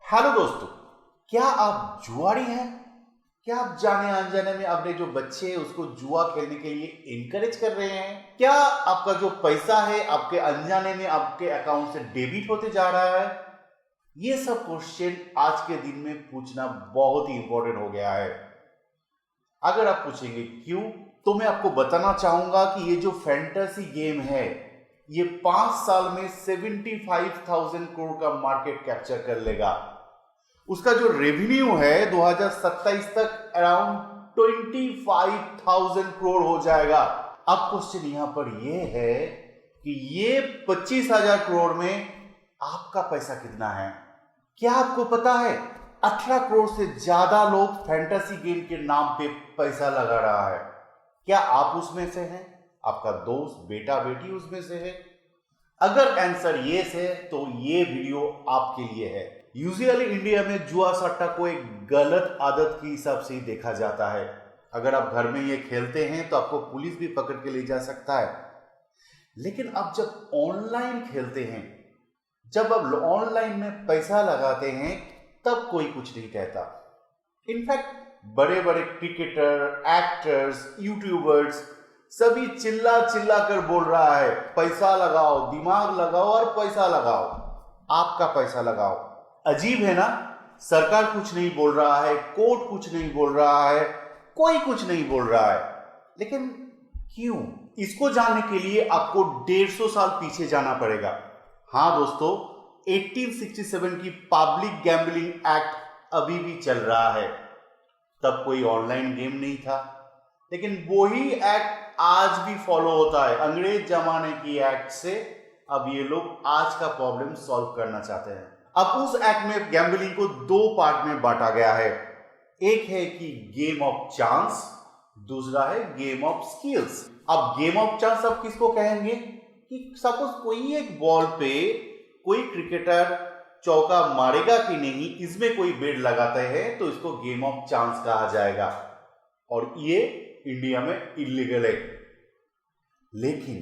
Hello दोस्तों, क्या आप जुआरी हैं? क्या आप जाने अनजाने में अपने जो बच्चे हैं उसको जुआ खेलने के लिए इनकरेज कर रहे हैं? क्या आपका जो पैसा है आपके अनजाने में आपके अकाउंट से डेबिट होते जा रहा है? ये सब क्वेश्चन आज के दिन में पूछना बहुत ही इंपॉर्टेंट हो गया है। अगर आप पूछेंगे क्यों, तो मैं आपको बताना चाहूंगा कि ये जो फैंटेसी गेम है ये 5 साल में 75,000 करोड़ का मार्केट कैप्चर कर लेगा। उसका जो रेवेन्यू है 2027 तक अराउंड 25,000 करोड़ हो जाएगा। अब क्वेश्चन यहां पर यह है कि ये 25,000 करोड़ में आपका पैसा कितना है? क्या आपको पता है 18 करोड़ से ज्यादा लोग फैंटेसी गेम के नाम पे पैसा लगा रहा है। क्या आप उसमें से हैं? आपका दोस्त, बेटा, बेटी उसमें से है? अगर आंसर यस है तो ये वीडियो आपके लिए है। यूजुअली इंडिया में जुआ सट्टा को एक गलत आदत के हिसाब से ही देखा जाता है। अगर आप घर में ये खेलते हैं तो आपको पुलिस भी पकड़ के ले जा सकता है। लेकिन अब जब ऑनलाइन खेलते हैं, जब आप ऑनलाइन में पैसा लगाते हैं, तब कोई कुछ नहीं कहता। इनफैक्ट बड़े बड़े क्रिकेटर, एक्टर्स, यूट्यूबर्स सभी चिल्ला चिल्ला कर बोल रहा है पैसा लगाओ, दिमाग लगाओ और पैसा लगाओ, आपका पैसा लगाओ। अजीब है ना? सरकार कुछ नहीं बोल रहा है, कोर्ट कुछ नहीं बोल रहा है, कोई कुछ नहीं बोल रहा है। लेकिन क्यों? इसको जानने के लिए आपको 150 साल पीछे जाना पड़ेगा। हाँ दोस्तों, 1867 की पब्लिक गैम्बलिंग एक्ट अभी भी चल रहा है। तब कोई ऑनलाइन गेम नहीं था, लेकिन वही एक्ट आज भी फॉलो होता है। अंग्रेज जमाने की एक्ट से अब ये लोग आज का प्रॉब्लम सॉल्व करना चाहते हैं। अब उस एक्ट में गैम्बलिंग को 2 पार्ट में बांटा गया है। एक है कि गेम ऑफ चांस, दूसरा है गेम ऑफ स्किल्स। अब गेम ऑफ चांस अब किसको कहेंगे कि सपोज कोई एक बॉल पे कोई क्रिकेटर चौका मारेगा कि नहीं, इसमें कोई बेट लगाते हैं तो इसको गेम ऑफ चांस कहा जाएगा। और ये इंडिया में इलीगल है। लेकिन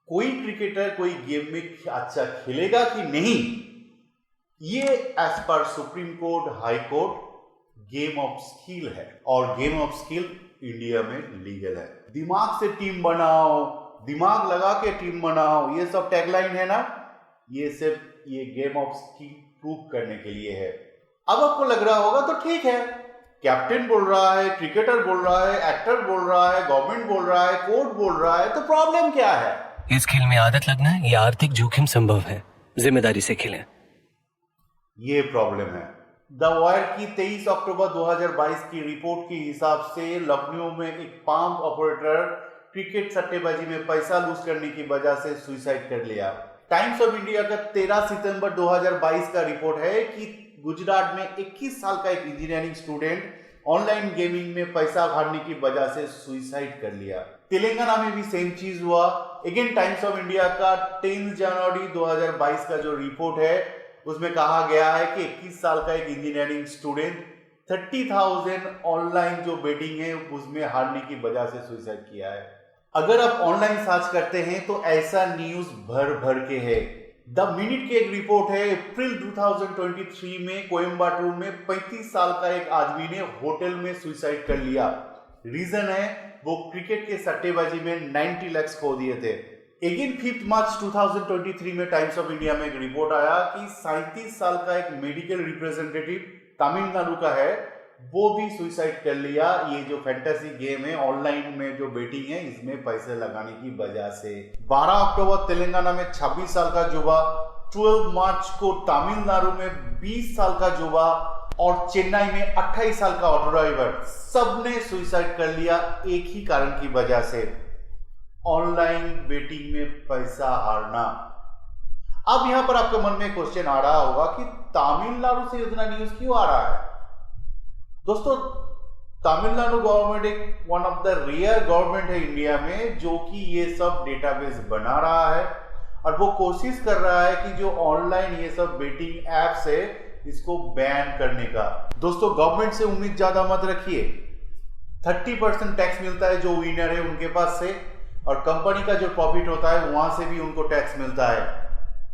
कोई क्रिकेटर कोई गेम में अच्छा खेलेगा कि नहीं, ये as per Supreme Court, High Court game of skill है। और गेम ऑफ स्किल इंडिया में लीगल है। दिमाग से टीम बनाओ, दिमाग लगा के टीम बनाओ, ये सब टैगलाइन है ना, ये सिर्फ ये गेम ऑफ स्किल प्रूव करने के लिए है। अब आपको लग रहा होगा तो ठीक है, कैप्टन बोल रहा है, क्रिकेटर बोल रहा है, एक्टर बोल रहा है, गवर्नमेंट बोल रहा है, कोर्ट बोल रहा है, तो प्रॉब्लम क्या है? इस खेल में आदत लगना या आर्थिक जोखिम संभव है, जिम्मेदारी से खेलें। ये प्रॉब्लम है। द वायर की 23 अक्टूबर 2022 की रिपोर्ट के हिसाब से लखनऊ में एक पाम ऑपरेटर क्रिकेट सट्टेबाजी में पैसा लूज करने की वजह से सुसाइड कर लिया। टाइम्स ऑफ इंडिया का 13 सितंबर 2022 का रिपोर्ट है कि गुजरात में 21 साल का एक इंजीनियरिंग स्टूडेंट ऑनलाइन गेमिंग में पैसा हारने की वजह से सुसाइड कर लिया। तेलंगाना में भी सेम चीज हुआ। अगेन टाइम्स ऑफ इंडिया का 10 जनवरी 2022 का जो रिपोर्ट है उसमें कहा गया है कि 21 साल का एक इंजीनियरिंग स्टूडेंट 30,000 ऑनलाइन जो बेटिंग है उसमें हारने की वजह से सुसाइड किया है। अगर आप ऑनलाइन सर्च करते हैं तो ऐसा न्यूज भर भर के है। द मिनट की एक रिपोर्ट है, अप्रैल 2023 में कोयम्बटूर में 35 साल का एक आदमी ने होटल में सुसाइड कर लिया। रीजन है वो क्रिकेट के सट्टेबाजी में 90 लाख खो दिए थे। अगेन 5 मार्च 2023 में टाइम्स ऑफ इंडिया में एक रिपोर्ट आया कि 37 साल का एक मेडिकल रिप्रेजेंटेटिव तमिलनाडु का है, वो भी सुसाइड कर लिया। ये जो फैंटेसी गेम है, ऑनलाइन में जो बेटिंग है, इसमें पैसे लगाने की वजह से। 12 अक्टूबर तेलंगाना में 26 साल का युवा, 12 मार्च को तमिलनाडु में 20 साल का युवा और चेन्नई में 28 साल का ऑटो ड्राइवर, सबने सुसाइड कर लिया एक ही कारण की वजह से, ऑनलाइन बेटिंग में पैसा हारना। अब यहां पर आपके मन में क्वेश्चन आ रहा होगा कि तमिलनाडु से इतना न्यूज क्यों आ रहा है? दोस्तों, तमिलनाडु गवर्नमेंट एक one of the rare government है इंडिया में जो कि ये सब डेटाबेस बना रहा है और वो कोशिश कर रहा है कि जो ऑनलाइन ये सब बेटिंग एप्स है इसको बैन करने का। दोस्तों, गवर्नमेंट से उम्मीद ज्यादा मत रखिए। 30% टैक्स मिलता है जो विनर है उनके पास से, और कंपनी का जो प्रॉफिट होता है वहां से भी उनको टैक्स मिलता है।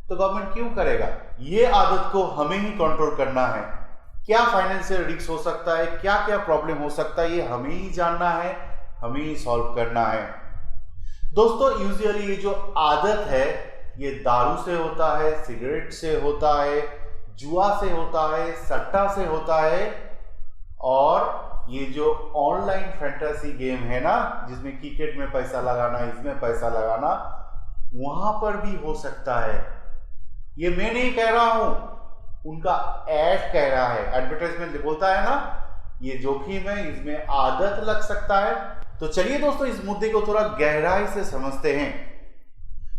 तो गवर्नमेंट क्यों करेगा? ये आदत को हमें ही कंट्रोल करना है। क्या फाइनेंशियल रिस्क हो सकता है, क्या क्या प्रॉब्लम हो सकता है, ये हमें ही जानना है, हमें ही सॉल्व करना है। दोस्तों यूजुअली ये जो आदत है ये दारू से होता है, सिगरेट से होता है, जुआ से होता है, सट्टा से होता है, और ये जो ऑनलाइन फैंटेसी गेम है ना, जिसमें क्रिकेट में पैसा लगाना, इसमें पैसा लगाना, वहां पर भी हो सकता है। ये मैं नहीं कह रहा हूं, उनका ऐड कह रहा है, एडवर्टाइजमेंट बोलता है ना, ये जोखिम है, इसमें आदत लग सकता है। तो चलिए दोस्तों इस मुद्दे को थोड़ा गहराई से समझते हैं।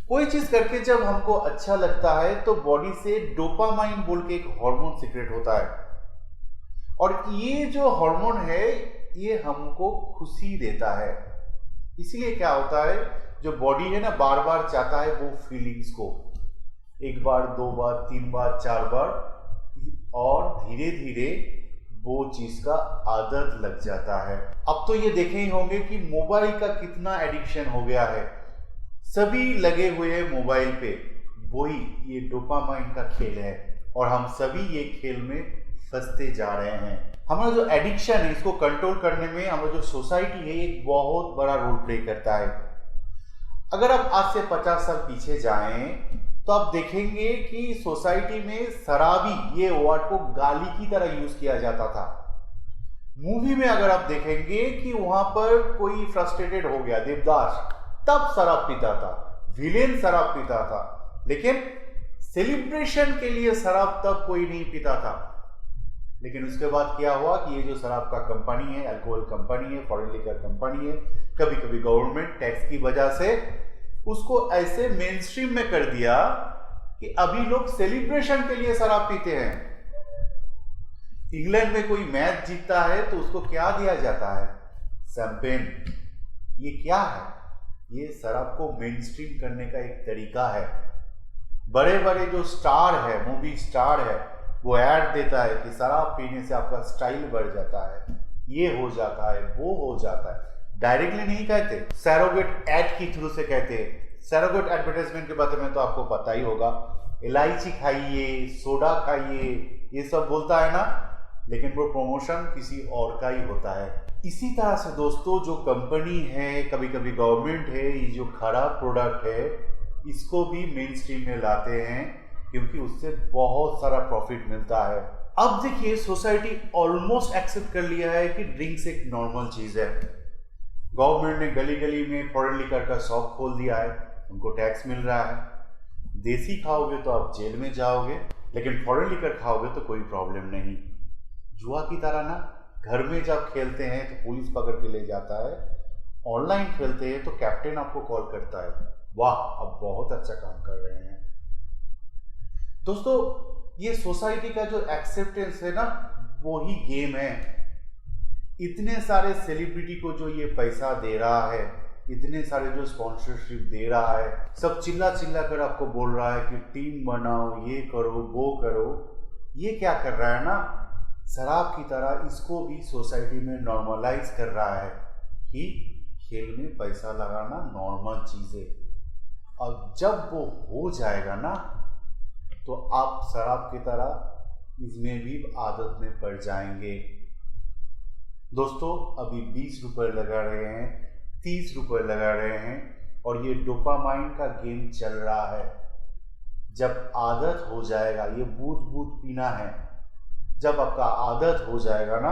कोई चीज करके जब हमको अच्छा लगता है तो बॉडी से डोपामाइन बोल के एक हार्मोन सीक्रेट होता है, और ये जो हार्मोन है ये हमको खुशी देता है। इसीलिए क्या होता है, जो बॉडी है ना बार बार चाहता है वो फीलिंग्स को, एक बार, दो बार, तीन बार, चार बार, और धीरे धीरे वो चीज का आदत लग जाता है। अब तो ये देखे ही होंगे कि मोबाइल का कितना एडिक्शन हो गया है, सभी लगे हुए हैं मोबाइल पे, वही ये डोपामाइन का खेल है, और हम सभी ये खेल में फंसते जा रहे हैं। हमारा जो एडिक्शन है इसको कंट्रोल करने में हमारा जो सोसाइटी है एक बहुत बड़ा रोल प्ले करता है। अगर आप आज से 50 साल पीछे जाएं तो आप देखेंगे कि सोसाइटी में शराबी ये वर्ड को गाली की तरह यूज किया जाता था। मूवी में अगर आप देखेंगे कि वहां पर कोई फ्रस्ट्रेटेड हो गया, देवदास, तब शराब पीता था, विलेन शराब पीता था, लेकिन सेलिब्रेशन के लिए शराब तब कोई नहीं पीता था। लेकिन उसके बाद क्या हुआ कि ये जो शराब का कंपनी है, अल्कोहल कंपनी है, फॉरेन लिकर कंपनी है, कभी कभी गवर्नमेंट टैक्स की वजह से उसको ऐसे मेन स्ट्रीम में कर दिया कि अभी लोग सेलिब्रेशन के लिए शराब पीते हैं। इंग्लैंड में कोई मैच जीतता है तो उसको क्या दिया जाता है? शैंपेन। ये क्या है? ये शराब को मेन स्ट्रीम करने का एक तरीका है। बड़े बड़े जो स्टार है, मूवी स्टार है, वो ऐड देता है कि शराब पीने से आपका स्टाइल बढ़ जाता है, ये हो जाता है, वो हो जाता है। डायरेक्टली नहीं कहते, सैरोगेट ऐड की थ्रू से कहते हैं। सैरोगेट एडवर्टाइजमेंट के बारे में तो आपको पता ही होगा, इलायची खाइए, सोडा खाइए, ये सब बोलता है ना, लेकिन वो प्रमोशन किसी और का ही होता है। इसी तरह से दोस्तों जो कंपनी है, कभी कभी गवर्नमेंट है, ये जो खराब प्रोडक्ट है इसको भी मेन स्ट्रीम में लाते हैं क्योंकि उससे बहुत सारा प्रॉफिट मिलता है। अब देखिए सोसाइटी ऑलमोस्ट एक्सेप्ट कर लिया है कि ड्रिंक्स एक नॉर्मल चीज है। गवर्नमेंट ने गली गली में फॉरेन लिकर का शॉप खोल दिया है, उनको टैक्स मिल रहा है। देसी खाओगे तो आप जेल में जाओगे, लेकिन फॉरेन लिकर खाओगे तो कोई प्रॉब्लम नहीं। जुआ की तरह ना, घर में जब खेलते हैं तो पुलिस पकड़ के ले जाता है, ऑनलाइन खेलते हैं तो कैप्टन आपको कॉल करता है, वाह अब बहुत अच्छा काम कर रहे हैं। दोस्तों ये सोसाइटी का जो एक्सेप्टेंस है ना, वो ही गेम है। इतने सारे सेलिब्रिटी को जो ये पैसा दे रहा है, इतने सारे जो स्पॉन्सरशिप दे रहा है, सब चिल्ला चिल्ला कर आपको बोल रहा है कि टीम बनाओ, ये करो, वो करो। ये क्या कर रहा है ना, शराब की तरह इसको भी सोसाइटी में नॉर्मलाइज कर रहा है कि खेल में पैसा लगाना नॉर्मल चीज है। और जब वो हो जाएगा ना तो आप शराब की तरह इसमें भी आदत में पड़ जाएंगे। दोस्तों अभी 20 रुपए लगा रहे हैं, 30 रुपए लगा रहे हैं, और ये डोपामाइन का गेम चल रहा है। जब आदत हो जाएगा, ये बूझ बूझ पीना है, जब आपका आदत हो जाएगा ना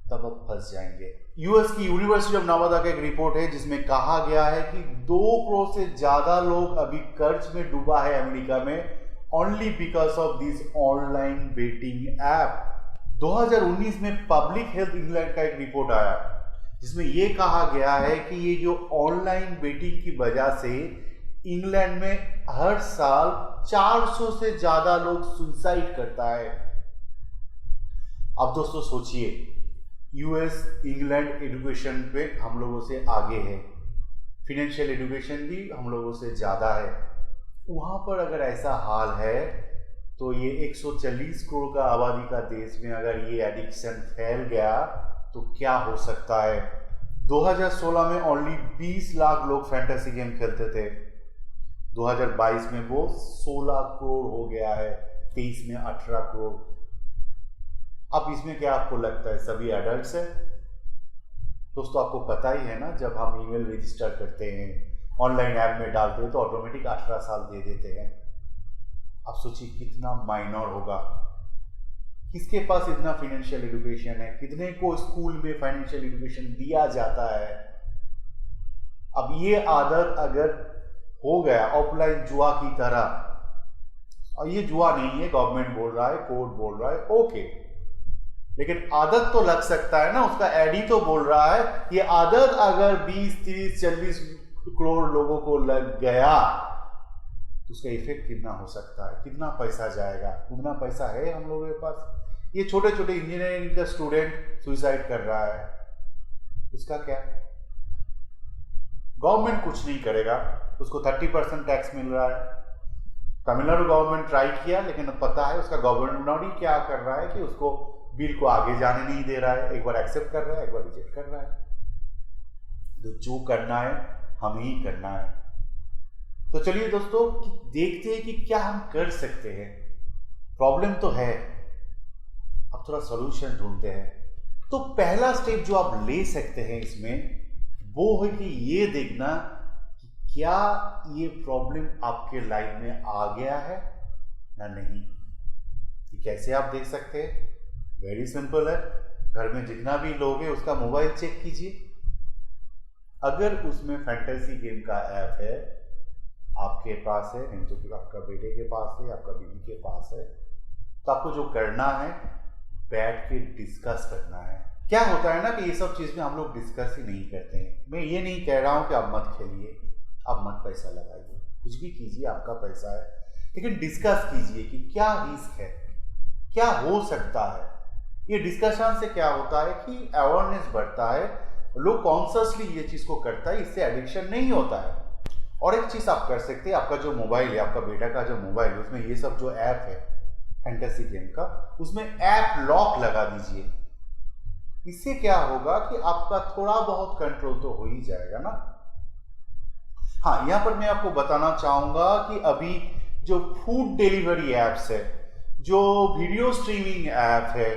तब आप फंस जाएंगे। यूएस की यूनिवर्सिटी ऑफ नवादा का एक रिपोर्ट है जिसमें कहा गया है कि 2 करोड़ से ज्यादा लोग अभी कर्ज में डूबा है अमेरिका में, only because of this online betting app. 2019 में पब्लिक हेल्थ इंग्लैंड का एक रिपोर्ट आया जिसमें यह कहा गया है कि ये जो ऑनलाइन बेटिंग की वजह से इंग्लैंड में हर साल 400 से ज्यादा लोग सुसाइड करता है। अब दोस्तों सोचिए, यूएस इंग्लैंड एजुकेशन पे हम लोगों से आगे है, फिनेंशियल एजुकेशन भी हम लोगों से ज़्यादा है। वहाँ पर अगर ऐसा हाल है तो ये 140 करोड़ का आबादी का देश में अगर ये एडिक्शन फैल गया तो क्या हो सकता है। 2016 में ओनली 20 लाख लोग फैंटेसी गेम खेलते थे। 2022 में वो 16 करोड़ हो गया है, 23 में 18 करोड़। अब इसमें क्या आपको लगता है सभी एडल्ट्स है? दोस्तों आपको पता ही है ना, जब हम ईमेल रजिस्टर करते हैं, ऑनलाइन ऐप में डालते हैं तो ऑटोमेटिक 18 साल दे देते हैं। अब सोचिए कितना माइनर होगा, किसके पास इतना फाइनेंशियल एजुकेशन है, कितने को स्कूल में फाइनेंशियल एजुकेशन दिया जाता है। अब ये आदत अगर हो गया ऑफलाइन जुआ की तरह, और ये जुआ नहीं है, गवर्नमेंट बोल रहा है, कोर्ट बोल रहा है, ओके, लेकिन आदत तो लग सकता है ना, उसका एडी तो बोल रहा है। ये आदत अगर 20, 30, 40 करोड़ लोगों को लग गया तो उसका इफेक्ट कितना हो सकता है, कितना पैसा जाएगा, उतना पैसा है हम लोगों के पास। ये छोटे छोटे इंजीनियरिंग का स्टूडेंट सुसाइड कर रहा है, उसका क्या? गवर्नमेंट कुछ नहीं करेगा, उसको 30% टैक्स मिल रहा है। तमिलनाडु गवर्नमेंट ट्राई किया, लेकिन पता है उसका गवर्नर ही क्या कर रहा है कि उसको बिल को आगे जाने नहीं दे रहा है, एक बार एक्सेप्ट कर रहा है, एक बार रिजेक्ट कर रहा है। तो जो करना है हम ही करना है। तो चलिए दोस्तों देखते हैं कि क्या हम कर सकते हैं। प्रॉब्लम तो है, अब थोड़ा सॉल्यूशन ढूंढते हैं। तो पहला स्टेप जो आप ले सकते हैं इसमें वो है कि ये देखना कि क्या ये प्रॉब्लम आपके लाइफ में आ गया है या नहीं। कि कैसे आप देख सकते हैं? वेरी सिंपल है, घर में जितना भी लोग है उसका मोबाइल चेक कीजिए। अगर उसमें फैंटेसी गेम का ऐप है, आपके पास है, नहीं तो फिर आपका बेटे के पास है, आपका बीवी के पास है, तो आपको जो करना है बैठ के डिस्कस करना है। क्या होता है ना कि ये सब चीज़ में हम लोग डिस्कस ही नहीं करते हैं। मैं ये नहीं कह रहा हूँ कि आप मत खेलिए, आप मत पैसा लगाइए, कुछ भी कीजिए, आपका पैसा है, लेकिन डिस्कस कीजिए कि क्या रिस्क है, क्या हो सकता है। ये डिस्कशन से क्या होता है कि अवेयरनेस बढ़ता है, लोग कॉन्शियसली ये चीज़ को करता है, इससे एडिक्शन नहीं होता है। और एक चीज़ आप कर सकते हैं, आपका जो मोबाइल है, आपका बेटा का जो मोबाइल है, उसमें ये सब जो ऐप है फैंटेसी गेम का, उसमें ऐप लॉक लगा दीजिए। इससे क्या होगा कि आपका थोड़ा बहुत कंट्रोल तो हो ही जाएगा ना। हाँ, यहां पर मैं आपको बताना चाहूंगा कि अभी जो फूड डिलीवरी एप्स है, जो वीडियो स्ट्रीमिंग ऐप है,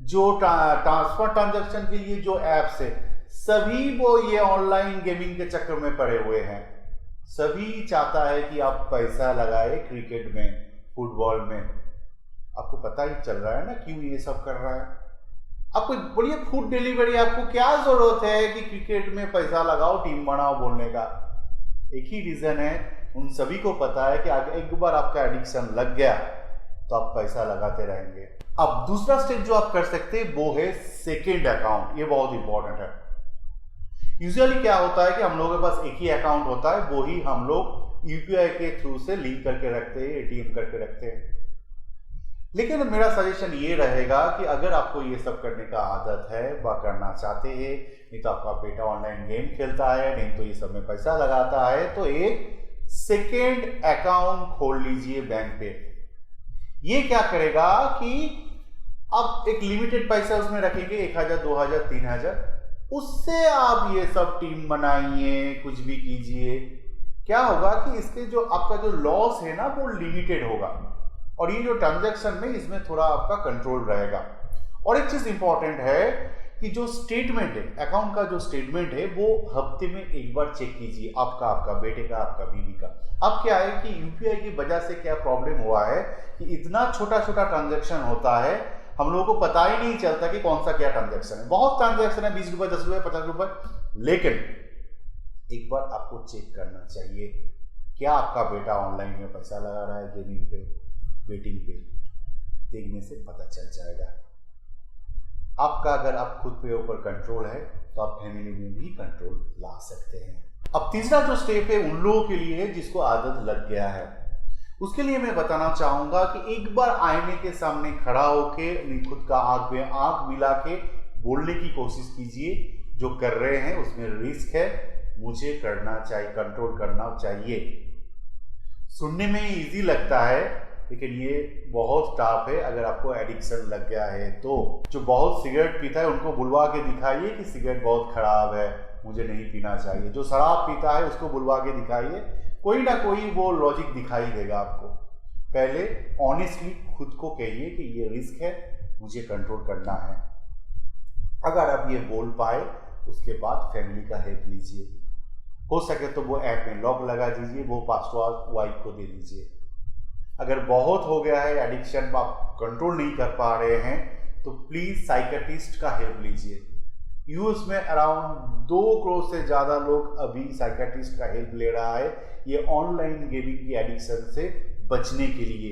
जो ट्रांसफर ट्रांजैक्शन के लिए जो एप्स है, सभी वो ये ऑनलाइन गेमिंग के चक्कर में पड़े हुए हैं। सभी चाहता है कि आप पैसा लगाए क्रिकेट में, फुटबॉल में। आपको पता ही चल रहा है ना क्यों ये सब कर रहा है। आपको बोलिए फूड डिलीवरी, आपको क्या जरूरत है कि क्रिकेट में पैसा लगाओ, टीम बनाओ बोलने का? एक ही रीजन है, उन सभी को पता है कि अगर एक बार आपका एडिक्शन लग गया तो आप पैसा लगाते रहेंगे। अब दूसरा स्टेप जो आप कर सकते हैं वो है सेकेंड अकाउंट। ये बहुत इंपॉर्टेंट है। यूजुअली क्या होता है कि हम लोगों के पास एक ही अकाउंट होता है, वो ही हम लोग यूपीआई के थ्रू से लिंक करके रखते हैं, एटीएम करके रखते हैं। लेकिन मेरा सजेशन ये रहेगा कि अगर आपको ये सब करने का आदत है व करना चाहते हैं, नहीं तो आपका बेटा ऑनलाइन गेम खेलता है, नहीं तो ये सब में पैसा लगाता है, तो एक सेकेंड अकाउंट खोल लीजिए बैंक पे। ये क्या करेगा कि आप एक लिमिटेड पैसा उसमें रखेंगे, 1000, 2000, 3000, उससे आप ये सब टीम बनाइए, कुछ भी कीजिए। क्या होगा कि इसके जो आपका जो लॉस है ना वो लिमिटेड होगा, और ये जो ट्रांजैक्शन में इसमें थोड़ा आपका कंट्रोल रहेगा। और एक चीज इंपॉर्टेंट है कि जो स्टेटमेंट है, अकाउंट का जो स्टेटमेंट है, वो हफ्ते में एक बार चेक कीजिए, आपका बेटे का, आपका बीवी का। अब क्या है कि यूपीआई की वजह से क्या प्रॉब्लम हुआ है कि इतना छोटा छोटा ट्रांजैक्शन होता है, हम लोगों को पता ही नहीं चलता कि कौन सा क्या ट्रांजैक्शन है। बहुत ट्रांजैक्शन है, 20 रुपए, 10 रुपए, 50 रुपए, लेकिन एक बार आपको चेक करना चाहिए क्या आपका बेटा ऑनलाइन में पैसा लगा रहा है, गेमिंग पे, बेटिंग पे। देखने से पता चल जाएगा। आपका अगर आप खुद पे ऊपर कंट्रोल है तो आप फैमिली में भी कंट्रोल ला सकते हैं। अब तीसरा जो स्टेप है उन लोगों के लिए जिसको आदत लग गया है, उसके लिए मैं बताना चाहूंगा कि एक बार आईने के सामने खड़ा होके खुद का आंख में आंख मिला के बोलने की कोशिश कीजिए, जो कर रहे हैं उसमें रिस्क है, मुझे करना चाहिए, कंट्रोल करना चाहिए। सुनने में इजी लगता है, लेकिन ये बहुत टफ है। अगर आपको एडिक्शन लग गया है तो जो बहुत सिगरेट पीता है उनको बुलवा के दिखाइए कि सिगरेट बहुत खराब है, मुझे नहीं पीना चाहिए। जो शराब पीता है उसको बुलवा के दिखाइए कोई ना कोई वो लॉजिक दिखाई देगा आपको। पहले ऑनेस्टली खुद को कहिए कि ये रिस्क है, मुझे कंट्रोल करना है। अगर आप ये बोल पाए उसके बाद फैमिली का हेल्प लीजिए। हो सके तो वो ऐप में लॉक लगा दीजिए, वो पासवर्ड वाइफ को दे दीजिए। अगर बहुत हो गया है एडिक्शन, आप कंट्रोल नहीं कर पा रहे हैं, तो प्लीज साइकेट्रिस्ट का हेल्प लीजिए। यूएस में अराउंड 2 करोड़ से ज़्यादा लोग अभी साइकेट्रिस्ट का हेल्प ले रहा है ये ऑनलाइन गेमिंग की एडिक्शन से बचने के लिए।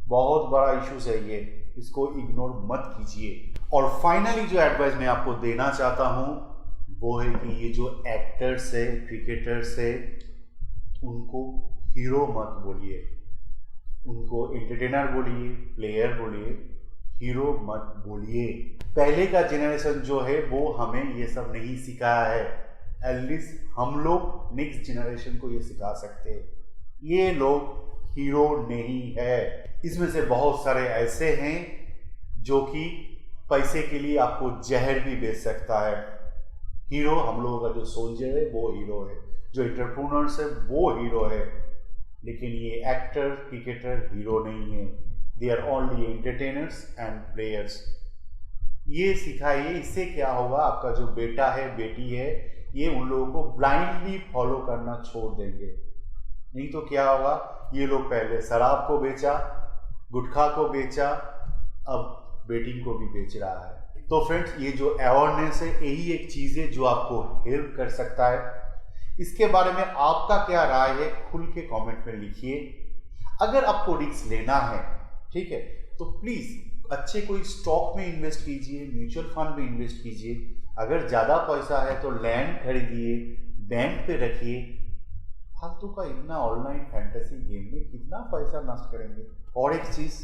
बहुत बड़ा इश्यूज है ये, इसको इग्नोर मत कीजिए। और फाइनली जो एडवाइस मैं आपको देना चाहता हूँ वो है कि ये जो एक्टर्स है, क्रिकेटर्स है, उनको हीरो मत बोलिए, उनको एंटरटेनर बोलिए, प्लेयर बोलिए, हीरो मत बोलिए। पहले का जनरेशन जो है वो हमें ये सब नहीं सिखाया है, एटलीस्ट हम लोग नेक्स्ट जनरेशन को ये सिखा सकते हैं। ये लोग हीरो नहीं है। इसमें से बहुत सारे ऐसे हैं जो कि पैसे के लिए आपको जहर भी बेच सकता है। हीरो हम लोगों का जो सोल्जर है वो हीरो है, जो एंटरप्रेन्योर्स है वो हीरो है, लेकिन ये एक्टर क्रिकेटर हीरो नहीं है। They are only entertainers and players. ये सिखाइए, इससे क्या होगा, आपका जो बेटा है बेटी है ये उन लोगों को ब्लाइंडली फॉलो करना छोड़ देंगे। नहीं तो क्या होगा, ये लोग पहले शराब को बेचा, गुटखा को बेचा, अब बेटिंग को भी बेच रहा है। तो फ्रेंड्स, ये जो अवेयरनेस है यही एक चीज़ है जो आपको हेल्प कर सकता है। इसके बारे में आपका क्या राय है खुल के कमेंट में लिखिए। अगर आपको रिस्क लेना है, ठीक है, तो प्लीज़ अच्छे कोई स्टॉक में इन्वेस्ट कीजिए, म्यूचुअल फंड में इन्वेस्ट कीजिए। अगर ज़्यादा पैसा है तो लैंड खरीदिए, बैंक पे रखिए। फालतू का इतना ऑनलाइन फैंटेसी गेम में कितना पैसा नष्ट करेंगे। और एक चीज़,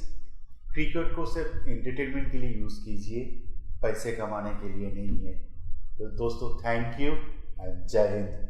क्रिकेट को सिर्फ एंटरटेनमेंट के लिए यूज़ कीजिए, पैसे कमाने के लिए नहीं है। तो दोस्तों, थैंक यू एंड जय हिंद।